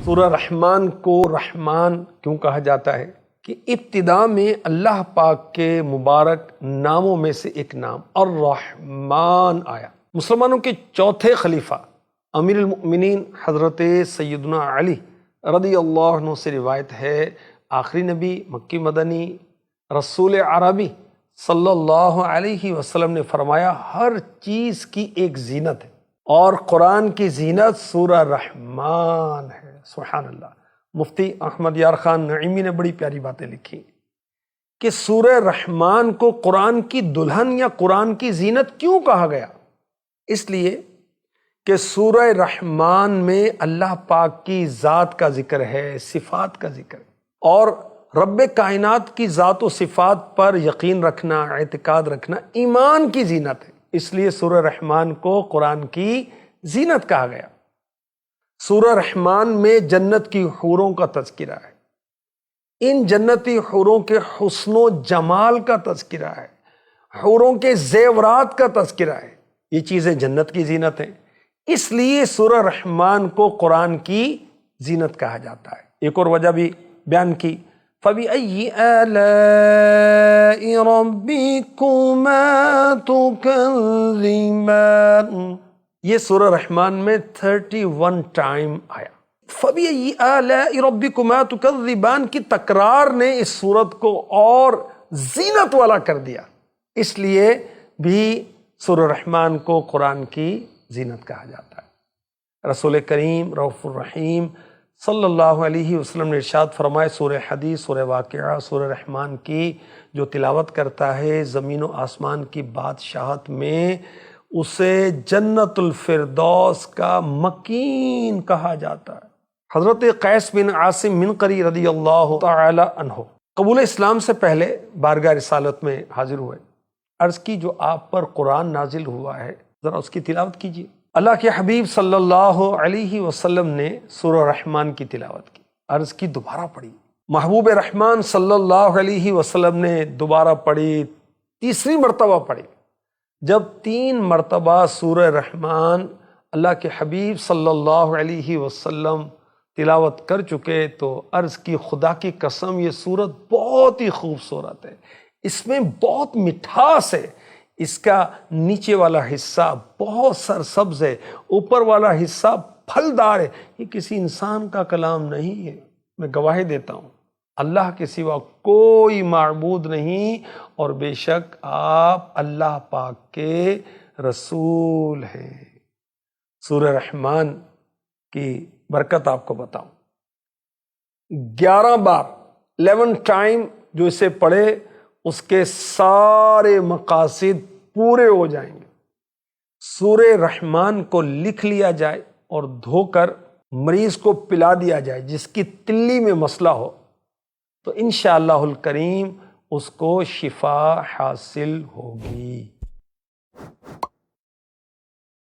سورہ رحمان کو رحمان کیوں کہا جاتا ہے کہ ابتدا میں اللہ پاک کے مبارک ناموں میں سے ایک نام الرحمن آیا۔ مسلمانوں کے چوتھے خلیفہ امیر المؤمنین حضرت سیدنا علی رضی اللہ عنہ سے روایت ہے، آخری نبی مکی مدنی رسول عربی صلی اللہ علیہ وسلم نے فرمایا ہر چیز کی ایک زینت ہے اور قرآن کی زینت سورہ رحمان ہے۔ سبحان اللہ۔ مفتی احمد یار خان نعیمی نے بڑی پیاری باتیں لکھی کہ سورہ رحمان کو قرآن کی دلہن یا قرآن کی زینت کیوں کہا گیا؟ اس لیے کہ سورہ رحمان میں اللہ پاک کی ذات کا ذکر ہے، صفات کا ذکر ہے، اور رب کائنات کی ذات و صفات پر یقین رکھنا، اعتقاد رکھنا ایمان کی زینت ہے۔ اس لیے سورہ رحمان کو قرآن کی زینت کہا گیا۔ سورہ رحمان میں جنت کی حوروں کا تذکرہ ہے، ان جنتی حوروں کے حسن و جمال کا تذکرہ ہے، حوروں کے زیورات کا تذکرہ ہے، یہ چیزیں جنت کی زینت ہیں، اس لیے سورہ رحمان کو قرآن کی زینت کہا جاتا ہے۔ ایک اور وجہ بھی بیان کی، فَبِأَيِّ آلَاءِ رَبِّكُمَا تُكَذِّبَانِ، یہ سورہ رحمان میں 31 ٹائم آیا۔ فَبِأَيِّ آلَاءِ رَبِّكُمَا تُكَذِّبَانِ کی تکرار نے اس سورت کو اور زینت والا کر دیا، اس لیے بھی سورہ رحمان کو قرآن کی زینت کہا جاتا ہے۔ رسول کریم رؤوف الرحیم صلی اللہ علیہ وسلم نے ارشاد فرمائے، سورہ حدیث، سورہ واقعہ، سورہ رحمان کی جو تلاوت کرتا ہے زمین و آسمان کی بادشاہت میں اسے جنت الفردوس کا مکین کہا جاتا ہے۔ حضرت قیس بن عاصم منقری رضی اللہ تعالی عنہ قبول اسلام سے پہلے بارگاہ رسالت میں حاضر ہوئے، عرض کی جو آپ پر قرآن نازل ہوا ہے ذرا اس کی تلاوت کیجیے۔ اللہ کے حبیب صلی اللہ علیہ وسلم نے سورہ رحمان کی تلاوت کی، عرض کی دوبارہ پڑھی۔ محبوب رحمان صلی اللہ علیہ وسلم نے دوبارہ پڑھی، تیسری مرتبہ پڑھی۔ جب 3 مرتبہ سورہ رحمان اللہ کے حبیب صلی اللہ علیہ وسلم تلاوت کر چکے تو عرض کی خدا کی قسم یہ سورت بہت ہی خوبصورت ہے، اس میں بہت مٹھاس ہے، اس کا نیچے والا حصہ بہت سرسبز ہے، اوپر والا حصہ پھلدار ہے، یہ کسی انسان کا کلام نہیں ہے، میں گواہی دیتا ہوں اللہ کے سوا کوئی معبود نہیں اور بے شک آپ اللہ پاک کے رسول ہیں۔ سورہ رحمان کی برکت آپ کو بتاؤں، 11 بار 11 ٹائم جو اسے پڑھے اس کے سارے مقاصد پورے ہو جائیں گے۔ سورہ رحمان کو لکھ لیا جائے اور دھو کر مریض کو پلا دیا جائے جس کی تلی میں مسئلہ ہو تو انشاءاللہ الکریم اس کو شفا حاصل ہوگی۔